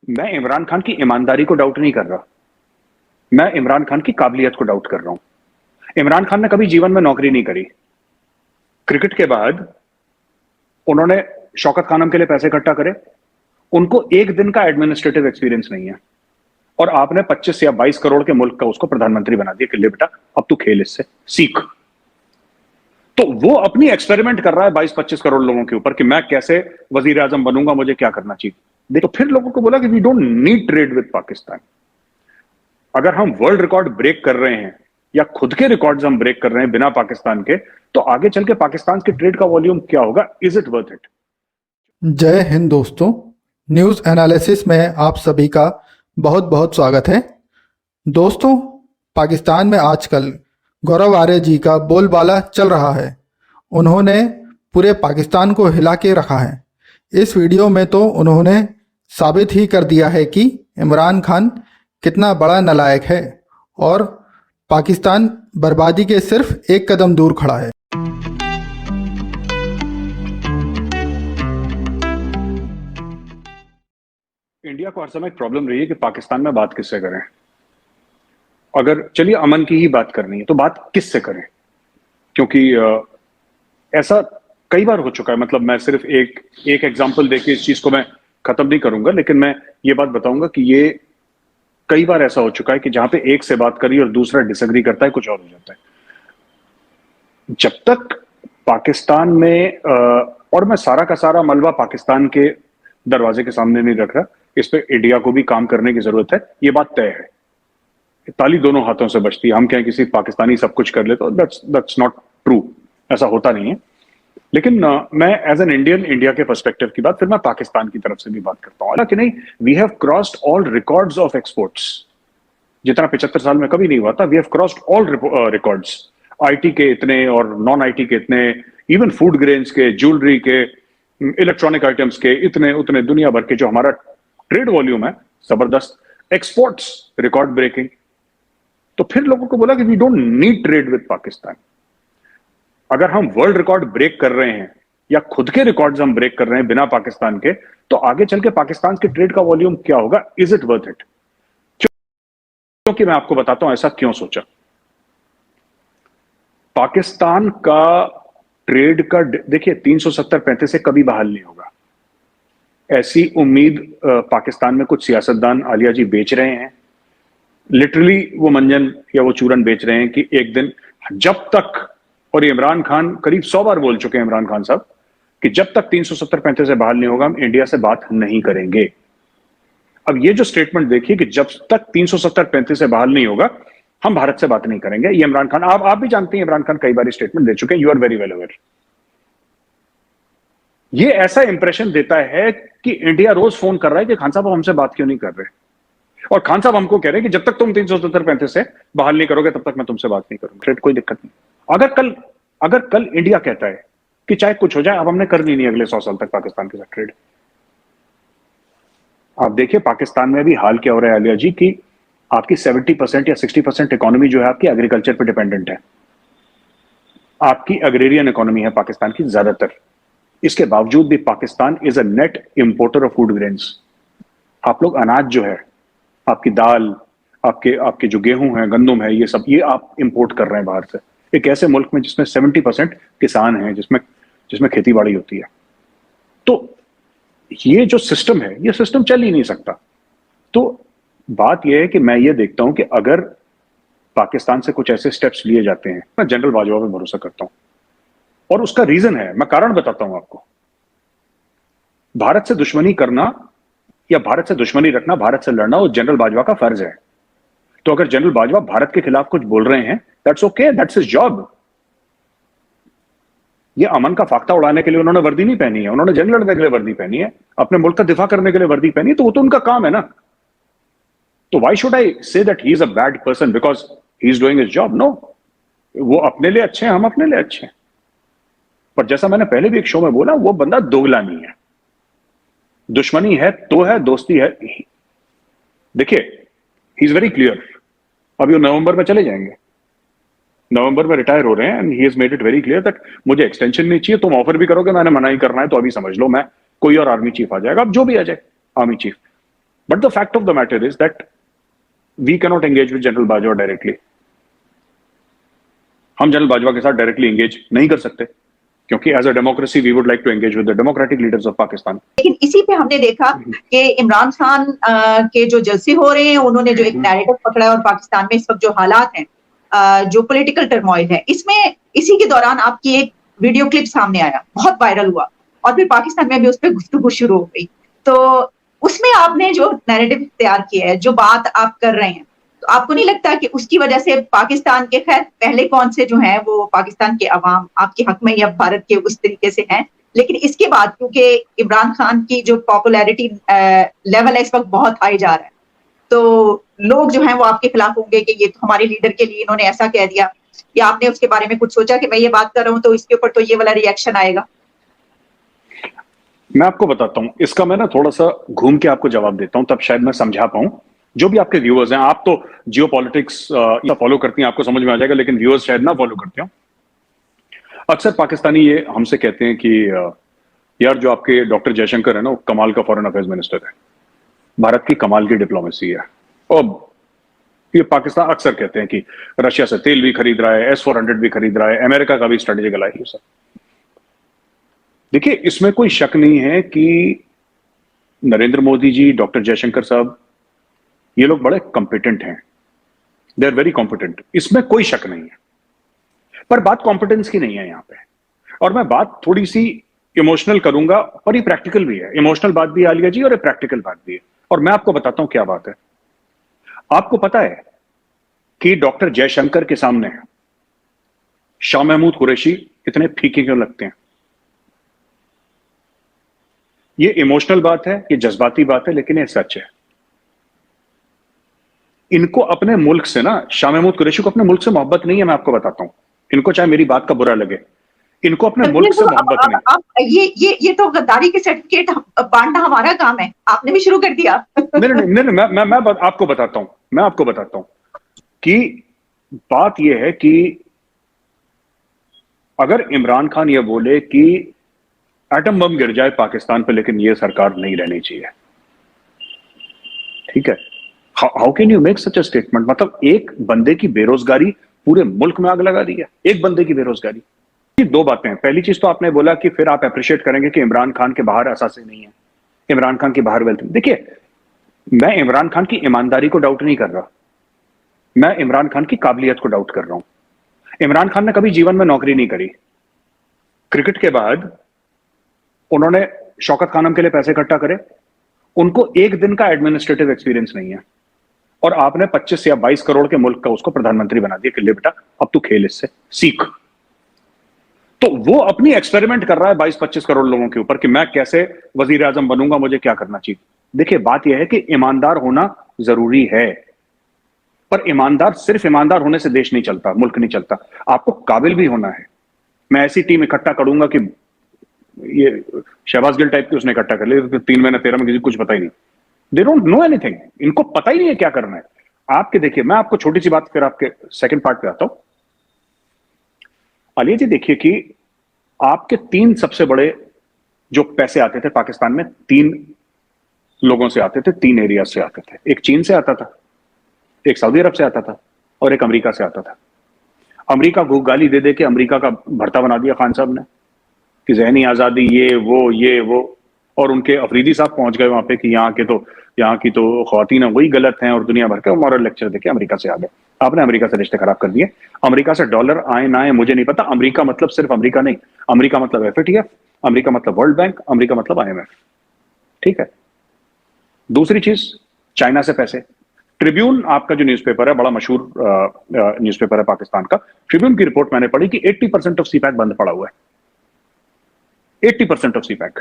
मैं इमरान खान की ईमानदारी को डाउट नहीं कर रहा। मैं इमरान खान की काबिलियत को डाउट कर रहा हूं। इमरान खान ने कभी जीवन में नौकरी नहीं करी। क्रिकेट के बाद उन्होंने शौकत खानम के लिए पैसे इकट्ठा करे। उनको एक दिन का एडमिनिस्ट्रेटिव एक्सपीरियंस नहीं है। और आपने 25 या 22 करोड़ के मुल्क का उसको प्रधानमंत्री बना दिया कि ले बेटा, अब तू खेल, इससे सीख। तो वो अपनी एक्सपेरिमेंट कर रहा है 22-25 करोड़ लोगों के ऊपर कि मैं कैसे वजीर आजम बनूंगा, मुझे क्या करना चाहिए। देखो, फिर लोगों को बोला कि we don't need trade with Pakistan. अगर हम वर्ल्ड रिकॉर्ड ब्रेक कर रहे हैं या खुद के रिकॉर्ड्स हम ब्रेक कर रहे हैं बिना पाकिस्तान के, तो आगे चल के पाकिस्तान के ट्रेड का वॉल्यूम क्या होगा? Is it worth it? जय हिंद दोस्तों। न्यूज़ एनालिसिस में आप सभी का बहुत बहुत स्वागत है। दोस्तों, पाकिस्तान में आजकल गौरव आर्य जी का बोलबाला चल रहा है। उन्होंने पूरे पाकिस्तान को हिला के रखा है। इस वीडियो में तो उन्होंने साबित ही कर दिया है कि इमरान खान कितना बड़ा नालायक है और पाकिस्तान बर्बादी के सिर्फ एक कदम दूर खड़ा है। इंडिया को हर समय एक प्रॉब्लम रही है कि पाकिस्तान में बात किससे करें। अगर चलिए अमन की ही बात करनी है तो बात किससे करें? क्योंकि ऐसा कई बार हो चुका है। मतलब मैं सिर्फ एक एग्जांपल देके इस चीज को मैं खत्म नहीं करूंगा, लेकिन मैं ये बात बताऊंगा कि ये कई बार ऐसा हो चुका है कि जहां पे एक से बात करी और दूसरा डिसएग्री करता है, कुछ और हो जाता है। जब तक पाकिस्तान में और मैं सारा का सारा मलबा पाकिस्तान के दरवाजे के सामने नहीं रख रहा, इस पे इंडिया को भी काम करने की जरूरत है, ये बात तय है। ताली दोनों हाथों से बजती है। हम कहें किसी पाकिस्तानी सब कुछ कर ले तो दैट्स नॉट ट्रू। ऐसा होता नहीं है। लेकिन मैं एज एन इंडियन, इंडिया के पर्सपेक्टिव की बात, फिर मैं पाकिस्तान की तरफ से भी बात करता हूं कि नहीं, we have crossed all records of exports. जितना 75 साल में कभी नहीं हुआ था। We have crossed all records. IT के इतने और नॉन आईटी के इतने, इवन फूड ग्रेन्स के, ज्वेलरी के, इलेक्ट्रॉनिक आइटम्स के इतने उतने, दुनिया भर के जो हमारा ट्रेड वॉल्यूम है, जबरदस्त। Exports record breaking. तो फिर लोगों को बोला कि we don't need trade with Pakistan. अगर हम वर्ल्ड रिकॉर्ड ब्रेक कर रहे हैं या खुद के रिकॉर्ड्स हम ब्रेक कर रहे हैं बिना पाकिस्तान के, तो आगे चल के पाकिस्तान के ट्रेड का वॉल्यूम क्या होगा? Is it worth it? क्योंकि मैं आपको बताता हूं ऐसा क्यों सोचा। पाकिस्तान का ट्रेड का देखिए, 370-35 से कभी बहाल नहीं होगा, ऐसी उम्मीद पाकिस्तान में कुछ सियासतदान आलिया जी बेच रहे हैं। लिटरली वो मंजन या वो चूरन बेच रहे हैं कि एक दिन जब तक, और इमरान खान करीब 100 बार बोल चुके हैं, इमरान खान साहब, कि जब तक 370-35 से बहाल नहीं होगा हम इंडिया से बात नहीं करेंगे। अब ये जो स्टेटमेंट देखिए कि जब तक 370-35 से बहाल नहीं होगा हम भारत से बात नहीं करेंगे, ये इमरान खान, आप भी जानते हैं, इमरान खान कई बार स्टेटमेंट दे चुके हैं। You are very well aware. ये ऐसा इंप्रेशन देता है कि इंडिया रोज फोन कर रहा है कि खान साहब हमसे बात क्यों नहीं कर रहे, और खान साहब हमको कह रहे हैं कि जब तक तुम 370-35 से बहाल नहीं करोगे तब तक मैं तुमसे बात नहीं करूंगा। ट्रेड कोई दिक्कत नहीं। अगर कल इंडिया कहता है कि चाहे कुछ हो जाए, अब हमने करनी नहीं अगले 100 साल तक पाकिस्तान के साथ ट्रेड। आप देखिए पाकिस्तान में भी हाल क्या हो रहा है आलिया जी, की आपकी 70% या 60% इकोनॉमी जो है आपकी एग्रीकल्चर पर डिपेंडेंट है। आपकी अग्रेरियन इकोनॉमी है पाकिस्तान की ज्यादातर। इसके बावजूद भी Pakistan is a net importer of food grains. आप लोग अनाज जो है, आपकी दाल, आपके जो गेहूं है, गंदम है, ये सब ये आप इंपोर्ट कर रहे हैं बाहर से, एक ऐसे मुल्क में जिसमें 70% किसान हैं, जिसमें खेती बाड़ी होती है। तो ये जो सिस्टम है, ये सिस्टम चल ही नहीं सकता। तो बात यह है कि मैं ये देखता हूं कि अगर पाकिस्तान से कुछ ऐसे स्टेप्स लिए जाते हैं, मैं जनरल बाजवा पे भरोसा करता हूं, और उसका रीजन है, मैं कारण बताता हूं आपको। भारत से दुश्मनी करना या भारत से दुश्मनी रखना, भारत से लड़ना, वो जनरल बाजवा का फर्ज है। तो अगर जनरल बाजवा भारत के खिलाफ कुछ बोल रहे हैं, that's okay, that's his job. ये अमन का फाख्ता उड़ाने के लिए उन्होंने वर्दी नहीं पहनी है, उन्होंने जंग लड़ने के लिए वर्दी पहनी है, अपने मुल्क का दिफा करने के लिए वर्दी पहनी है, तो वो तो उनका काम है ना। तो why should I say that he is a bad person because he is doing his job? No, वो अपने लिए अच्छे हैं, हम अपने लिए अच्छे हैं। पर जैसा मैंने पहले भी एक शो में बोला, वो बंदा दोगला नहीं है। दुश्मनी है तो है, दोस्ती है। देखिए, ही इज वेरी क्लियर। अभी वो नवंबर में चले जाएंगे, नवंबर में रिटायर हो रहे हैं, and he has made it very clear that मुझे एक्सटेंशन नहीं चाहिए। तुम ऑफर भी करोगे, मैंने मना ही करना है, तो अभी समझ लो मैं कोई और आर्मी चीफ आ जाएगा, अब जो भी आ जाए army chief. But the fact of the matter is that we cannot engage with general Bajwa directly. हम जनरल बाजवा के साथ डायरेक्टली एंगेज नहीं कर सकते, क्योंकि as a democracy we would like to engage with the democratic leaders of Pakistan. लेकिन इसी पे हमने देखा कि इमरान खान के जो जलसे हो रहे हैं, उन्होंने जो एक नैरेटिव पकड़ा है, और पाकिस्तान में इस वक्त जो हालात हैं, जो पॉलिटिकल टर्मोइल है, इसमें इसी के दौरान आपकी एक वीडियो क्लिप सामने आया, बहुत वायरल हुआ, और फिर पाकिस्तान में भी उस पर गुफ्तगू शुरू हो गई। तो उसमें आपने जो नैरेटिव तैयार किया है, जो बात आप कर रहे हैं, तो आपको नहीं लगता कि उसकी वजह से पाकिस्तान के, खैर पहले कौन से जो हैं वो पाकिस्तान के अवाम आपके हक में या भारत के उस तरीके से हैं, लेकिन इसके बाद क्योंकि इमरान खान की जो पॉपुलैरिटी लेवल है इस वक्त बहुत हाई जा रहा है, तो लोग जो हैं वो आपके खिलाफ होंगे कि ये तो हमारे लीडर के लिए इन्होंने ऐसा कह दिया, या आपने उसके बारे में कुछ सोचा कि मैं ये बात कर रहा हूं तो इसके ऊपर तो ये वाला रिएक्शन आएगा? मैं आपको बताता हूं, इसका मैं ना थोड़ा सा घूम के आपको जवाब देता हूं, तब शायद मैं समझा पाऊं। जो भी आपके व्यूअर्स हैं, आप तो जियो पॉलिटिक्स फॉलो करती हैं, आपको समझ में आ जाएगा, लेकिन व्यूअर्स शायद ना फॉलो करते हो। अक्सर पाकिस्तानी ये हमसे कहते हैं कि यार जो आपके डॉक्टर जयशंकर है ना, वो कमाल का फॉरेन अफेयर्स मिनिस्टर है, भारत की कमाल की डिप्लोमेसी है। और ये पाकिस्तान अक्सर कहते हैं कि रशिया से तेल भी खरीद रहा है, S-400 भी खरीद रहा है, अमेरिका का भी स्ट्रेटेजिक अलाई है सब। देखिए, इसमें कोई शक नहीं है कि नरेंद्र मोदी जी, डॉक्टर जयशंकर साहब, ये लोग बड़े कॉम्पिटेंट हैं, दे आर वेरी कॉम्पिटेंट, इसमें कोई शक नहीं है। पर बात कॉम्पिटेंस की नहीं है यहां पे, और मैं बात थोड़ी सी इमोशनल करूंगा, पर ये प्रैक्टिकल भी है। इमोशनल बात भी है आलिया जी, और ये प्रैक्टिकल बात भी है, और मैं आपको बताता हूं क्या बात है। आपको पता है कि डॉक्टर जयशंकर के सामने शाह महमूद कुरैशी इतने फीके क्यों लगते हैं? ये इमोशनल बात है, ये जज्बाती बात है, लेकिन ये सच है। इनको अपने मुल्क से ना, शाह महमूद कुरैशी को अपने मुल्क से मोहब्बत नहीं है, मैं आपको बताता हूं। इनको चाहे मेरी बात का बुरा लगे, इनको अपने मुल्क से मोहब्बत नहीं। अब ये तो गद्दारी के सर्टिफिकेट बांटना हमारा काम है, आपने भी शुरू कर दिया। नहीं नहीं नहीं, मैं आपको बताता हूं, मैं आपको बताता हूं कि बात यह है कि अगर इमरान खान यह बोले कि एटम बम गिर जाए पाकिस्तान पे, लेकिन यह सरकार नहीं रहनी चाहिए, ठीक है, how can you make such a statement? मतलब एक बंदे की बेरोजगारी पूरे मुल्क में आग लगा दी है, एक बंदे की बेरोजगारी। ये दो बातें हैं। पहली चीज तो आपने बोला कि फिर आप अप्रिशिएट करेंगे कि इमरान खान के बाहर असासे नहीं है, इमरान खान के बाहर वेल्थ। देखिए, मैं इमरान खान की ईमानदारी को डाउट नहीं कर रहा, मैं इमरान खान की काबिलियत को डाउट कर रहा हूं। इमरान खान ने कभी जीवन में नौकरी नहीं करी। क्रिकेट के बाद उन्होंने शौकत खानम के लिए पैसे इकट्ठा करे, उनको एक दिन का एडमिनिस्ट्रेटिव एक्सपीरियंस नहीं है, और आपने 25 या 22 करोड़ के मुल्क का उसको प्रधानमंत्री बना दिया कि ले बेटा अब तू खेल, इससे सीख। तो वो अपनी एक्सपेरिमेंट कर रहा है 22-25 करोड़ लोगों के ऊपर कि मैं कैसे वजीर आजम बनूंगा, मुझे क्या करना चाहिए। देखिए, बात यह है कि ईमानदार होना जरूरी है, पर ईमानदार, सिर्फ ईमानदार होने से देश नहीं चलता, मुल्क नहीं चलता। आपको काबिल भी होना है। मैं ऐसी टीम इकट्ठा करूंगा कि ये शहबाज गिल टाइप की उसने इकट्ठा कर लिया, 3 महीने 13 में किसी कुछ पता ही नहीं, दे डोंट नो एनीथिंग, इनको पता ही नहीं है क्या करना है। आपके देखिए, मैं आपको छोटी सी बात, फिर आपके सेकंड पार्ट पे आता हूं। आलिया जी, देखिए कि आपके 3 सबसे बड़े जो पैसे आते थे पाकिस्तान में, 3 लोगों से आते थे, 3 एरिया से आते थे। एक चीन से आता था, एक सऊदी अरब से आता था, और एक अमेरिका से आता था। अमेरिका को गाली दे दे के अमेरिका का भरता बना दिया खान साहब ने कि जहनी आजादी, ये वो, और उनके अफरीदी साहब पहुंच गए वहां पे कि यहाँ की तो खवातीन वही गलत हैं, और दुनिया भर के मॉरल लेक्चर देके अमेरिका से आ गए। आपने अमेरिका से रिश्ते खराब कर दिए। अमेरिका से डॉलर आए ना आए मुझे नहीं पता। अमेरिका मतलब सिर्फ अमेरिका नहीं, अमेरिका मतलब FATF, अमेरिका मतलब वर्ल्ड बैंक, अमेरिका मतलब IMF, ठीक है। दूसरी चीज, चाइना से पैसे। ट्रिब्यून आपका जो न्यूज़पेपर है, बड़ा मशहूर न्यूज़पेपर है पाकिस्तान का, ट्रिब्यून की रिपोर्ट मैंने पढ़ी कि 80% ऑफ CPEC बंद पड़ा हुआ है। 80% ऑफ CPEC।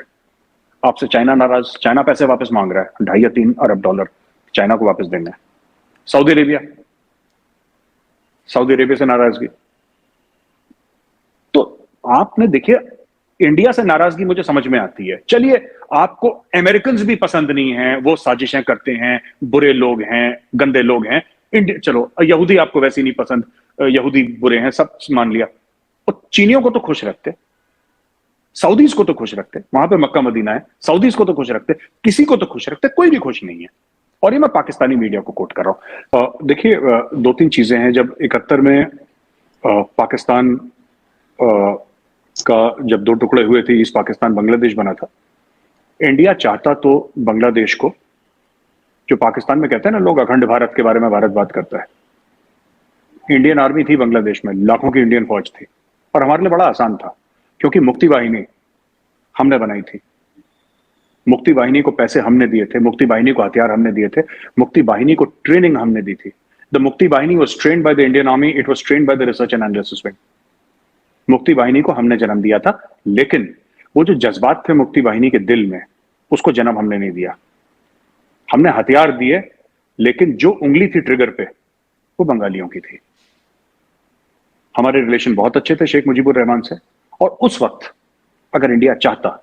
आपसे चाइना नाराज, चाइना पैसे वापस मांग रहा है, 2.5 या 3 अरब डॉलर चाइना को वापस देंगे। सऊदी अरेबिया से नाराजगी। तो आपने देखिए, इंडिया से नाराजगी मुझे समझ में आती है। चलिए, आपको अमेरिकन भी पसंद नहीं है, वो साजिशें करते हैं, बुरे लोग हैं, गंदे लोग हैं। चलो, यहूदी आपको वैसे ही नहीं पसंद, यहूदी बुरे हैं, सब मान लिया। और चीनियों को तो खुश रखते, सऊदीज को तो खुश रखते, वहां पे मक्का मदीना है, सऊदीज को तो खुश रखते, किसी को तो खुश रखते, कोई भी खुश नहीं है। और ये मैं पाकिस्तानी मीडिया को कोट कर रहा हूं। देखिए, दो तीन चीजें हैं। जब 71 में पाकिस्तान का जब दो टुकड़े हुए थे, ईस्ट पाकिस्तान बांग्लादेश बना था, इंडिया चाहता तो बांग्लादेश को, जो पाकिस्तान में कहते हैं ना लोग अखंड भारत के बारे में भारत बात करता है, इंडियन आर्मी थी बांग्लादेश में, लाखों की इंडियन फौज थी, और हमारे लिए बड़ा आसान था क्योंकि मुक्ति वाहिनी हमने बनाई थी। मुक्ति वाहिनी को पैसे हमने दिए थे, मुक्ति वाहिनी को हथियार हमने दिए थे, मुक्ति वाहिनी को ट्रेनिंग हमने दी थी। The Mukti Vahini was trained by the Indian army, it was trained by the research and analysis wing. Mukti Vahini को हमने जन्म दिया था, लेकिन वो जो जज्बात थे मुक्ति वाहिनी के दिल में, उसको जन्म हमने नहीं दिया। हमने हथियार दिए, लेकिन जो उंगली थी ट्रिगर पे वो बंगालियों की थी। हमारे रिलेशन बहुत अच्छे थे शेख मुजीबुर रहमान से, और उस वक्त अगर इंडिया चाहता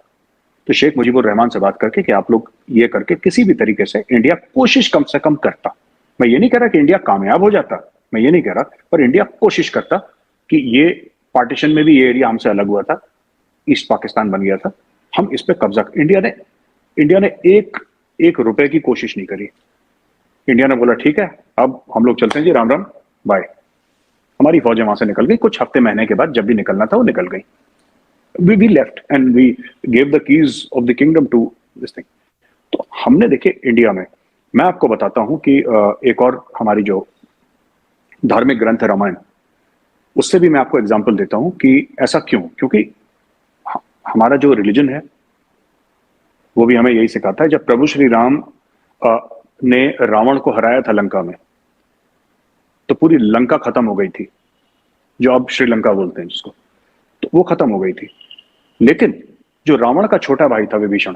तो शेख मुजीबुर रहमान से बात करके कि आप लोग ये करके किसी भी तरीके से इंडिया कोशिश कम से कम करता। मैं ये नहीं कह रहा कि इंडिया कामयाब हो जाता, मैं ये नहीं कह रहा, पर इंडिया कोशिश करता कि ये पार्टीशन में भी ये एरिया हमसे अलग हुआ था, ईस्ट पाकिस्तान बन गया था, हम इस पे कब्जा। इंडिया ने एक रुपए की कोशिश नहीं करी। इंडिया ने बोला ठीक है, अब हम लोग चलते हैं जी, राम राम, बाय। हमारी फौजें वहां से निकल गई, कुछ हफ्ते महीने के बाद जब भी निकलना था वो निकल गई। we left and we gave the keys of the kingdom to this thing। तो हमने देखे इंडिया में, मैं आपको बताता हूं कि एक और हमारी जो धार्मिक ग्रंथ है रामायण, उससे भी मैं आपको एग्जांपल देता हूं कि ऐसा क्यों। क्योंकि हमारा जो रिलीजन है वो भी हमें यही सिखाता है। जब प्रभु श्री राम ने रावण को हराया था लंका में, तो पूरी लंका खत्म हो गई थी, जो अब श्रीलंका बोलते हैं जिसको, तो वो खत्म हो गई थी। लेकिन जो रावण का छोटा भाई था विभीषण,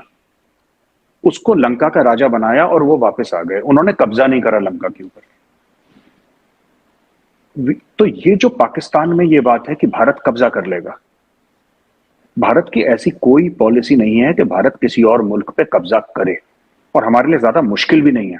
उसको लंका का राजा बनाया और वो वापस आ गए, उन्होंने कब्जा नहीं करा लंका के ऊपर। तो ये जो पाकिस्तान में ये बात है कि भारत कब्जा कर लेगा, भारत की ऐसी कोई पॉलिसी नहीं है कि भारत किसी और मुल्क पे कब्जा करे, और हमारे लिए ज्यादा मुश्किल भी नहीं है।